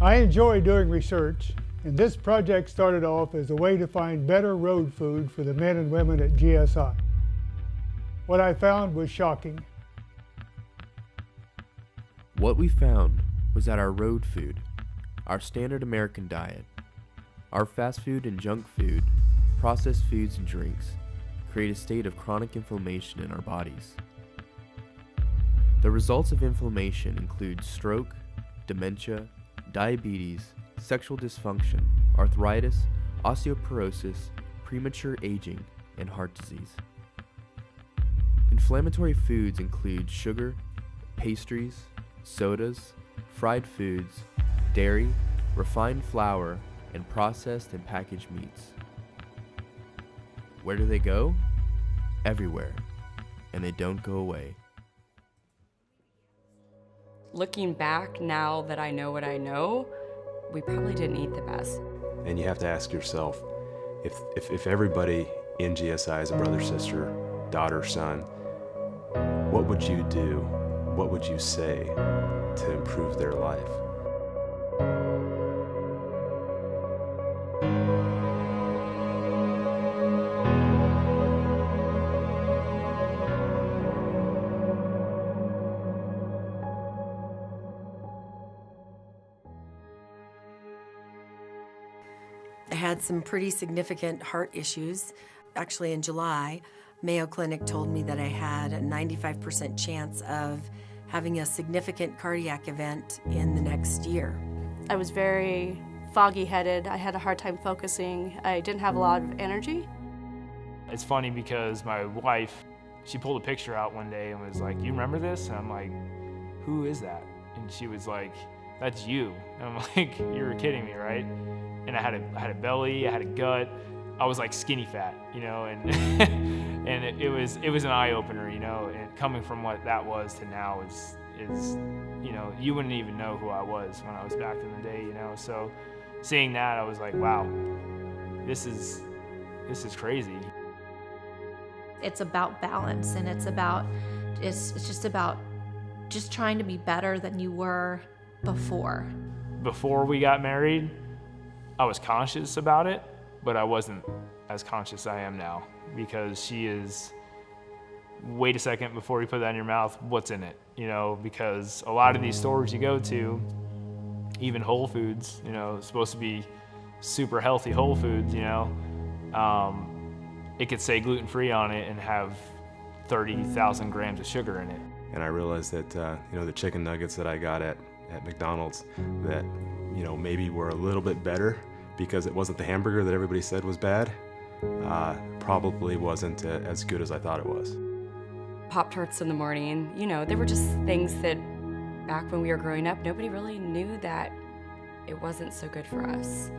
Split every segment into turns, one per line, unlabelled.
I enjoy doing research, and this project started off as a way to find better road food for the men and women at GSI. What I found was shocking.
What we found was that our road food, our standard American diet, our fast food and junk food, processed foods and drinks, create a state of chronic inflammation in our bodies. The results of inflammation include stroke, dementia, diabetes, sexual dysfunction, arthritis, osteoporosis, premature aging, and heart disease. Inflammatory foods include sugar, pastries, sodas, fried foods, dairy, refined flour, and processed and packaged meats. Where do they go? Everywhere, and they don't go away.
Looking back, now that I know what I know, we probably didn't eat the best.
And you have to ask yourself, if everybody in GSI is a brother, sister, daughter, son, what would you do? What would you say to improve their life?
I had some pretty significant heart issues. Actually, in July, Mayo Clinic told me that I had a 95% chance of having a significant cardiac event in the next year.
I was very foggy-headed. I had a hard time focusing. I didn't have a lot of energy.
It's funny because my wife, she pulled a picture out one day and was like, "You remember this?" And I'm like, "Who is that?" And she was like, "That's you." And I'm like, "You're kidding me, right?" And I had a belly, I had a gut. I was like skinny fat, you know, and and it was an eye opener, you know. And coming from what that was to now is you know, you wouldn't even know who I was when I was back in the day, you know. So seeing that, I was like, wow, this is crazy.
It's about balance, and it's just about trying to be better than you were before.
Before we got married, I was conscious about it, but I wasn't as conscious as I am now, because she is, wait a second before you put that in your mouth, what's in it? You know, because a lot of these stores you go to, even Whole Foods, you know, it's supposed to be super healthy Whole Foods, you know, it could say gluten-free on it and have 30,000 grams of sugar in it.
And I realized that, you know, the chicken nuggets that I got at McDonald's, that, you know, maybe were a little bit better because it wasn't the hamburger that everybody said was bad, probably wasn't as good as I thought it was.
Pop-Tarts in the morning, you know, they were just things that back when we were growing up, nobody really knew that it wasn't so good for us.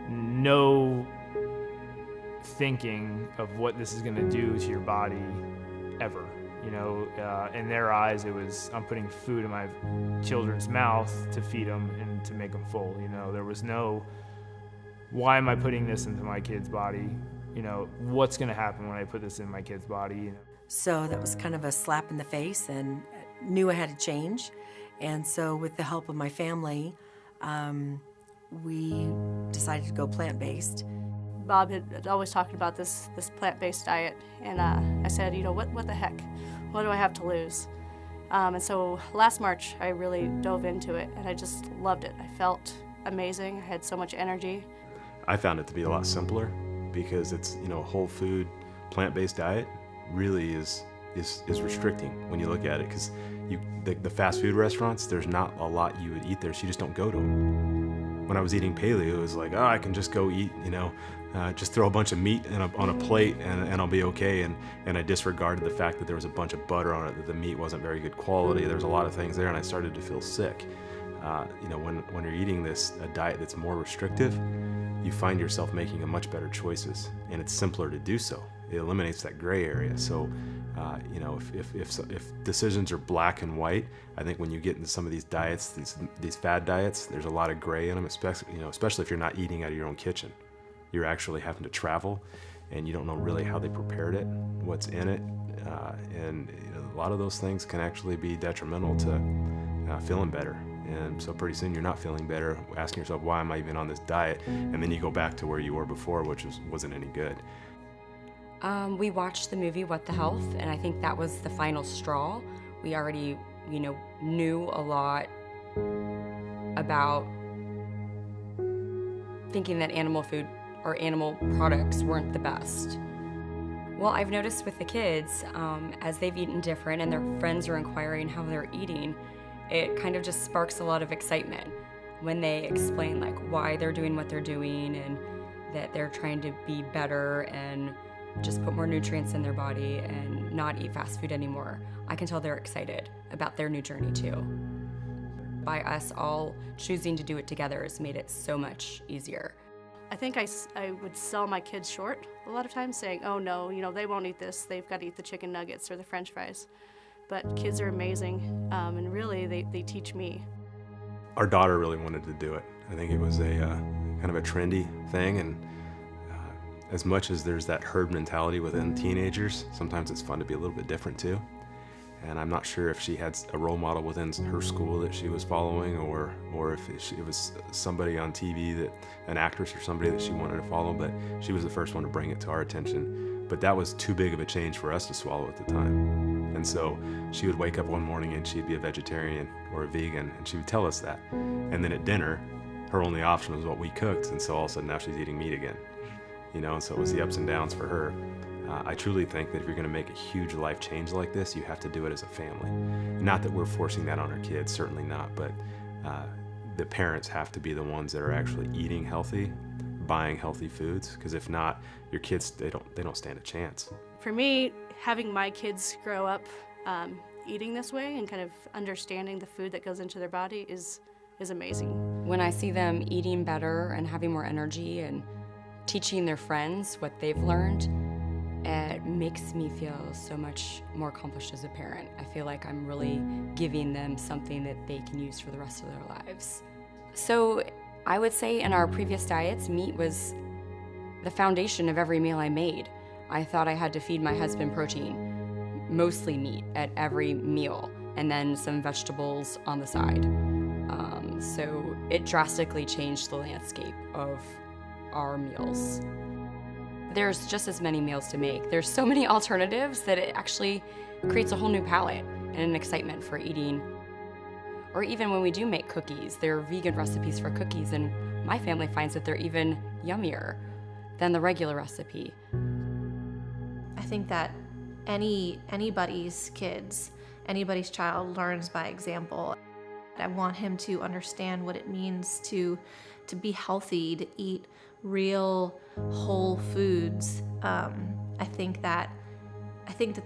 No thinking of what this is going to do to your body ever. You know, in their eyes, it was, I'm putting food in my children's mouth to feed them and to make them full. You know, there was no, why am I putting this into my kid's body? You know, what's going to happen when I put this in my kid's body? You know?
So that was kind of a slap in the face, and knew I had to change. And so with the help of my family, we decided to go plant-based.
Bob had always talked about this plant-based diet, and I said, you know, what the heck? What do I have to lose? And so last March, I really dove into it, and I just loved it. I felt amazing. I had so much energy.
I found it to be a lot simpler because it's, you know, a whole food, plant-based diet really is restricting when you look at it, because the fast food restaurants, there's not a lot you would eat there, so you just don't go to them. When I was eating paleo, it was like, oh, I can just go eat, you know, just throw a bunch of meat on a plate and I'll be okay. And I disregarded the fact that there was a bunch of butter on it, that the meat wasn't very good quality. There was a lot of things there, and I started to feel sick. You know, when you're eating a diet that's more restrictive, you find yourself making much better choices, and it's simpler to do so. It eliminates that gray area. So, you know, if decisions are black and white, I think when you get into some of these diets, these fad diets, there's a lot of gray in them, especially if you're not eating out of your own kitchen. You're actually having to travel, and you don't know really how they prepared it, what's in it, and you know, a lot of those things can actually be detrimental to feeling better And so pretty soon you're not feeling better, asking yourself, why am I even on this diet? And then you go back to where you were before, which wasn't any good.
We watched the movie What the Health, and I think that was the final straw. We already, knew a lot about thinking that animal food or animal products weren't the best. Well, I've noticed with the kids, as they've eaten different and their friends are inquiring how they're eating, it kind of just sparks a lot of excitement when they explain why they're doing what they're doing and that they're trying to be better and just put more nutrients in their body and not eat fast food anymore. I can tell they're excited about their new journey too. By us all choosing to do it together has made it so much easier.
I think I would sell my kids short a lot of times, saying, oh no, they won't eat this, they've got to eat the chicken nuggets or the french fries. But kids are amazing, and really they teach me.
Our daughter really wanted to do it. I think it was a kind of a trendy thing, and as much as there's that herd mentality within teenagers, sometimes it's fun to be a little bit different too. And I'm not sure if she had a role model within her school that she was following, or if it was somebody on TV, an actress or somebody that she wanted to follow, but she was the first one to bring it to our attention. But that was too big of a change for us to swallow at the time. And so she would wake up one morning and she'd be a vegetarian or a vegan, and she would tell us that. And then at dinner, her only option was what we cooked, and so all of a sudden now she's eating meat again. And so it was the ups and downs for her. I truly think that if you're going to make a huge life change like this, you have to do it as a family. Not that we're forcing that on our kids, certainly not, but the parents have to be the ones that are actually eating healthy, buying healthy foods, because if not, your kids, they don't stand a chance.
For me, having my kids grow up eating this way and kind of understanding the food that goes into their body is amazing.
When I see them eating better and having more energy and teaching their friends what they've learned, it makes me feel so much more accomplished as a parent. I feel like I'm really giving them something that they can use for the rest of their lives. So I would say in our previous diets, meat was the foundation of every meal I made. I thought I had to feed my husband protein, mostly meat at every meal, and then some vegetables on the side. So it drastically changed the landscape of our meals. There's just as many meals to make. There's so many alternatives that it actually creates a whole new palette and an excitement for eating. Or even when we do make cookies, there are vegan recipes for cookies, and my family finds that they're even yummier than the regular recipe.
I think that anybody's kids, anybody's child learns by example. I want him to understand what it means to be healthy, to eat real whole foods. I think that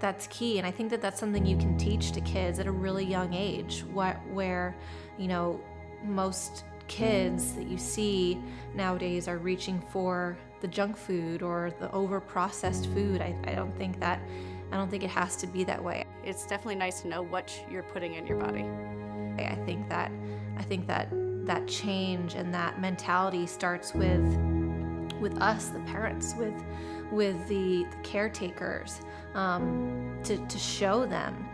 that's key, and I think that that's something you can teach to kids at a really young age, where most kids that you see nowadays are reaching for the junk food or the over-processed food. I don't think it has to be that way.
It's definitely nice to know what you're putting in your body.
I think that change and that mentality starts with us, the parents, with the caretakers, to show them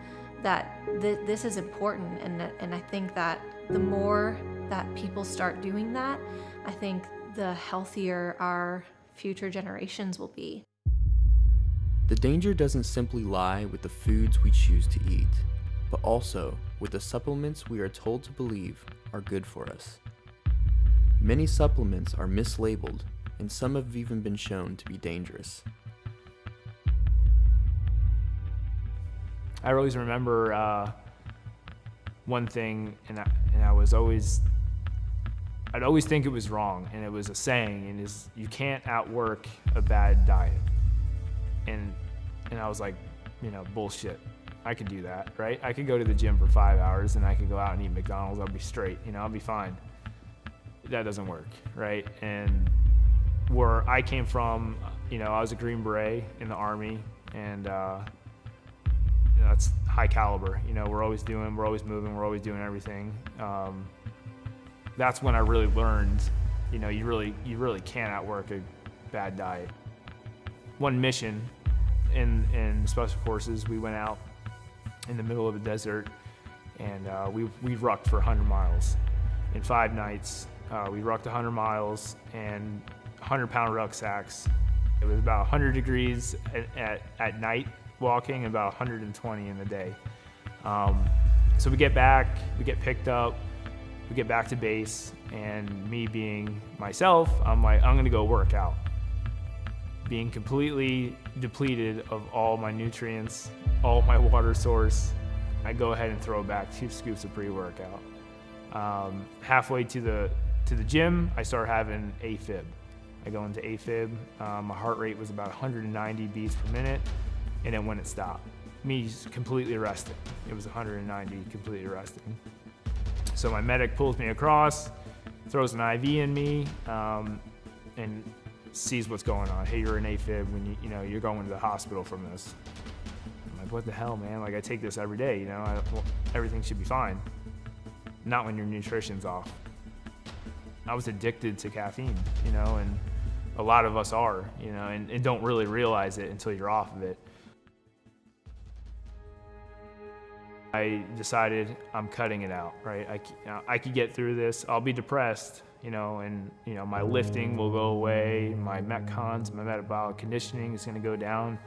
that this is important. And I think that the more that people start doing that, I think the healthier our future generations will be.
The danger doesn't simply lie with the foods we choose to eat, but also with the supplements we are told to believe are good for us. Many supplements are mislabeled, and some have even been shown to be dangerous.
I always remember one thing, and I'd always think it was wrong, and it was a saying, and is you can't outwork a bad diet. And I was like, bullshit. I could do that, right? I could go to the gym for 5 hours and I could go out and eat McDonald's. I'll be straight, I'll be fine. That doesn't work, right? And where I came from, I was a Green Beret in the Army, and that's high caliber. We're always moving, we're always doing everything. That's when I really learned, you really can't outwork a bad diet. One mission in Special Forces, we went out in the middle of a desert, and we rucked for 100 miles. In 5 nights, we rucked 100 miles and 100-pound rucksacks. It was about 100 degrees at night walking, and about 120 in the day. So we get back, we get picked up, we get back to base, and me being myself, I'm like, I'm gonna go work out. Being completely depleted of all my nutrients, all my water source, I go ahead and throw back 2 scoops of pre-workout. Halfway to the gym, I start having AFib. I go into AFib. My heart rate was about 190 beats per minute, and then when it stopped, me just completely resting. It was 190, completely resting. So my medic pulls me across, throws an IV in me, and sees what's going on. Hey, you're in AFib when you're going to the hospital from this. I'm like, what the hell, man? Like, I take this every day, everything should be fine. Not when your nutrition's off. I was addicted to caffeine, and a lot of us are, and don't really realize it until you're off of it. I decided I'm cutting it out, right? I could get through this. I'll be depressed, and my lifting will go away, my Metcons, my metabolic conditioning is gonna go down,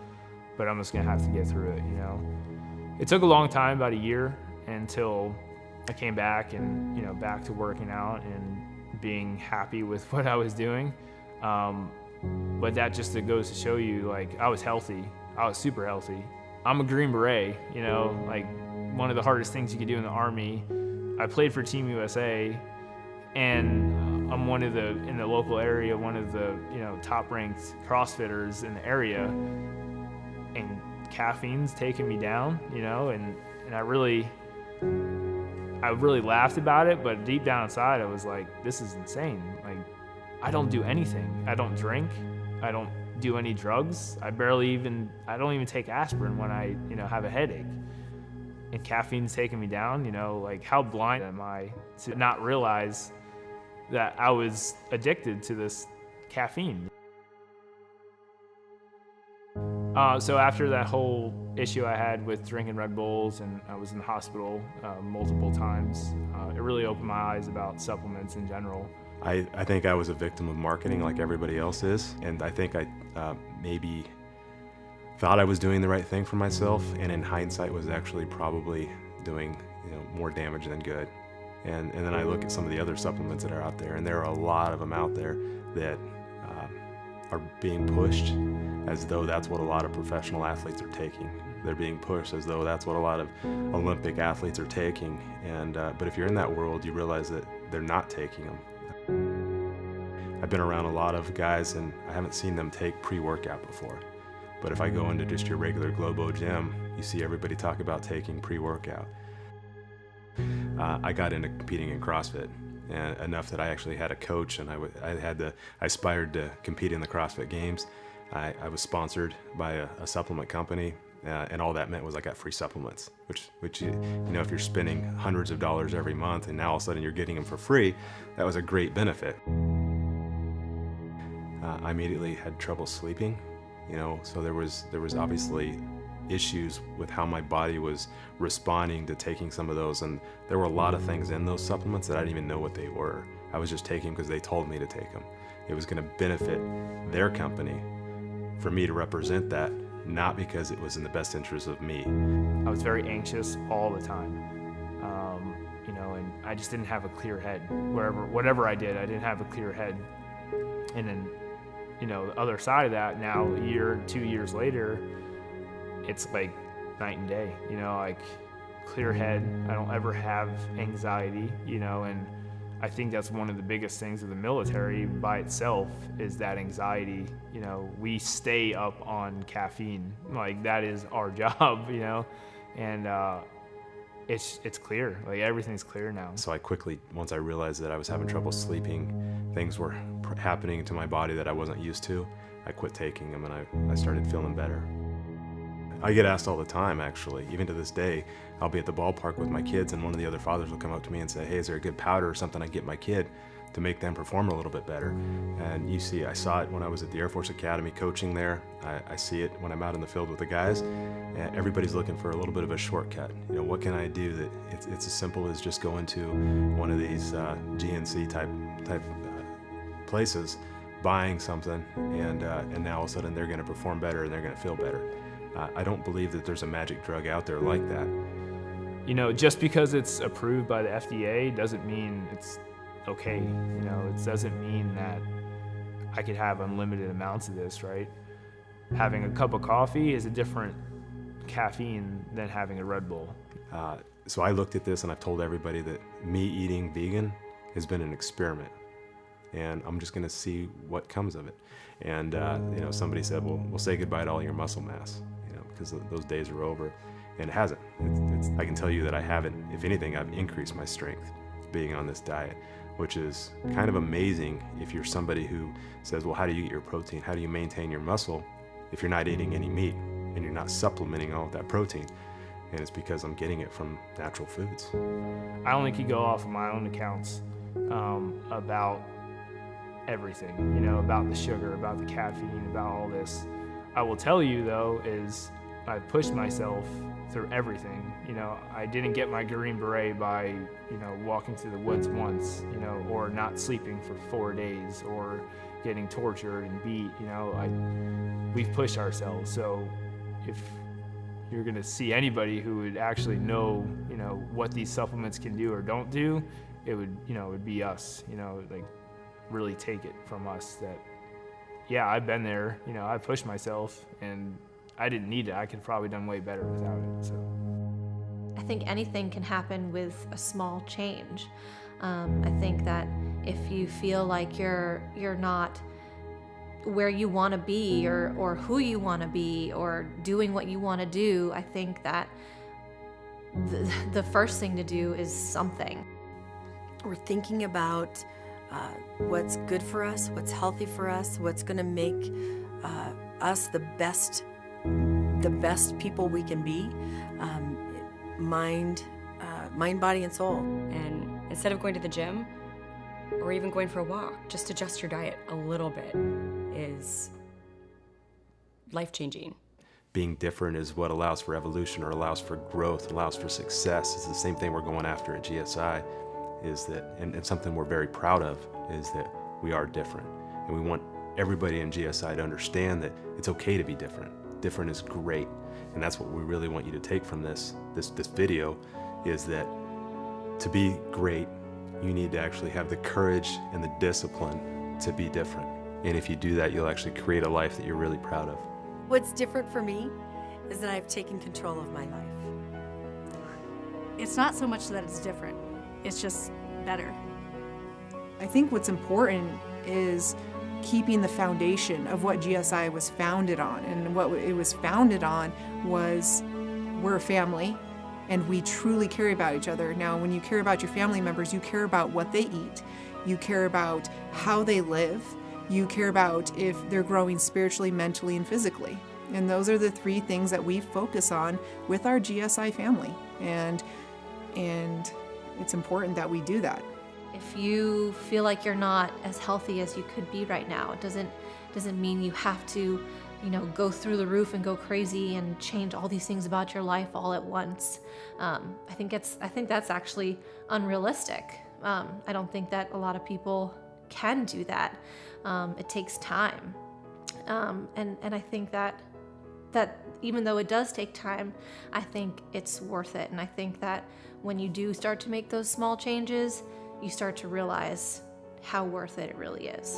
but I'm just gonna have to get through it, It took a long time, about a year, until I came back and, back to working out and being happy with what I was doing. But that just goes to show you, like, I was healthy. I was super healthy. I'm a Green Beret, like one of the hardest things you could do in the Army. I played for Team USA, and I'm in the local area, one of the, top ranked CrossFitters in the area, and caffeine's taking me down, and I really laughed about it, but deep down inside, I was like, this is insane. Like, I don't do anything. I don't drink. I don't do any drugs. I don't even take aspirin when I, have a headache. And caffeine's taking me down, like, how blind am I to not realize that I was addicted to this caffeine? So after that whole issue I had with drinking Red Bulls, and I was in the hospital multiple times, it really opened my eyes about supplements in general.
I think I was a victim of marketing like everybody else is, and I think I maybe thought I was doing the right thing for myself, and in hindsight was actually probably doing more damage than good. And then I look at some of the other supplements that are out there, and there are a lot of them out there that are being pushed as though that's what a lot of professional athletes are taking. They're being pushed as though that's what a lot of Olympic athletes are taking. And but if you're in that world, you realize that they're not taking them. I've been around a lot of guys, and I haven't seen them take pre-workout before. But if I go into just your regular Globo gym, you see everybody talk about taking pre-workout. I got into competing in CrossFit, and enough that I actually had a coach, and I aspired to compete in the CrossFit Games. I was sponsored by a supplement company, and all that meant was I got free supplements, which if you're spending hundreds of dollars every month, and now all of a sudden you're getting them for free, that was a great benefit. I immediately had trouble sleeping, so there was obviously issues with how my body was responding to taking some of those, and there were a lot of things in those supplements that I didn't even know what they were. I was just taking them because they told me to take them. It was going to benefit their company for me to represent that, not because it was in the best interest of me.
I was very anxious all the time, and I just didn't have a clear head. Whatever I did, I didn't have a clear head. And then, the other side of that, now a year, 2 years later, it's like night and day, like clear head. I don't ever have anxiety, and I think that's one of the biggest things of the military by itself is that anxiety. We stay up on caffeine, like that is our job, and it's clear, like everything's clear now.
So I quickly, once I realized that I was having trouble sleeping, things were happening to my body that I wasn't used to, I quit taking them, and I started feeling better. I get asked all the time, actually, even to this day. I'll be at the ballpark with my kids, and one of the other fathers will come up to me and say, hey, is there a good powder or something I get my kid to make them perform a little bit better. And you see, I saw it when I was at the Air Force Academy coaching there. I see it when I'm out in the field with the guys. And everybody's looking for a little bit of a shortcut. You know, what can I do that it's as simple as just going to one of these GNC type places, buying something, and now all of a sudden they're going to perform better and they're going to feel better. I don't believe that there's a magic drug out there like that.
You know, just because it's approved by the FDA doesn't mean it's okay. You know, it doesn't mean that I could have unlimited amounts of this, right? Having a cup of coffee is a different caffeine than having a Red Bull.
So I looked at this and I've told everybody that me eating vegan has been an experiment. And I'm just gonna see what comes of it. And you know, somebody said, well, we'll say goodbye to all your muscle mass, you know, because those days are over. And it hasn't. I can tell you that I haven't. If anything, I've increased my strength being on this diet, which is kind of amazing if you're somebody who says, well, how do you get your protein? How do you maintain your muscle if you're not eating any meat and you're not supplementing all of that protein? And it's because I'm getting it from natural foods.
I only could go off of my own accounts about everything, you know, about the sugar, about the caffeine, about all this. I will tell you though, is I pushed myself through everything. You know, I didn't get my Green Beret by, you know, walking through the woods once, you know, or not sleeping for 4 days, or getting tortured and beat. You know, we've pushed ourselves. So if you're gonna see anybody who would actually know, you know, what these supplements can do or don't do, it would be us. You know, like really take it from us that, yeah, I've been there. You know, I pushed myself and I didn't need it. I could have probably done way better without it. So
I think anything can happen with a small change. I think that if you feel like you're not where you want to be, or who you want to be, or doing what you want to do, I think that the first thing to do is something.
We're thinking about what's good for us, what's healthy for us, what's going to make us the best people we can be, mind, body, and soul.
And instead of going to the gym or even going for a walk, just adjust your diet a little bit is life-changing.
Being different is what allows for evolution, or allows for growth, allows for success. It's the same thing we're going after at GSI, is that, and something we're very proud of, is that we are different. And we want everybody in GSI to understand that it's okay to be different. Different is great. And that's what we really want you to take from this video, is that to be great, you need to actually have the courage and the discipline to be different. And if you do that, you'll actually create a life that you're really proud of.
What's different for me is that I've taken control of my life.
It's not so much that it's different, it's just better.
I think what's important is keeping the foundation of what GSI was founded on. And what it was founded on was, we're a family and we truly care about each other. Now, when you care about your family members, you care about what they eat, you care about how they live, you care about if they're growing spiritually, mentally, and physically. And those are the three things that we focus on with our GSI family. And it's important that we do that.
If you feel like you're not as healthy as you could be right now, it doesn't mean you have to, you know, go through the roof and go crazy and change all these things about your life all at once. I think that's actually unrealistic. I don't think that a lot of people can do that. It takes time, and I think that even though it does take time, I think it's worth it. And I think that when you do start to make those small changes, you start to realize how worth it really is.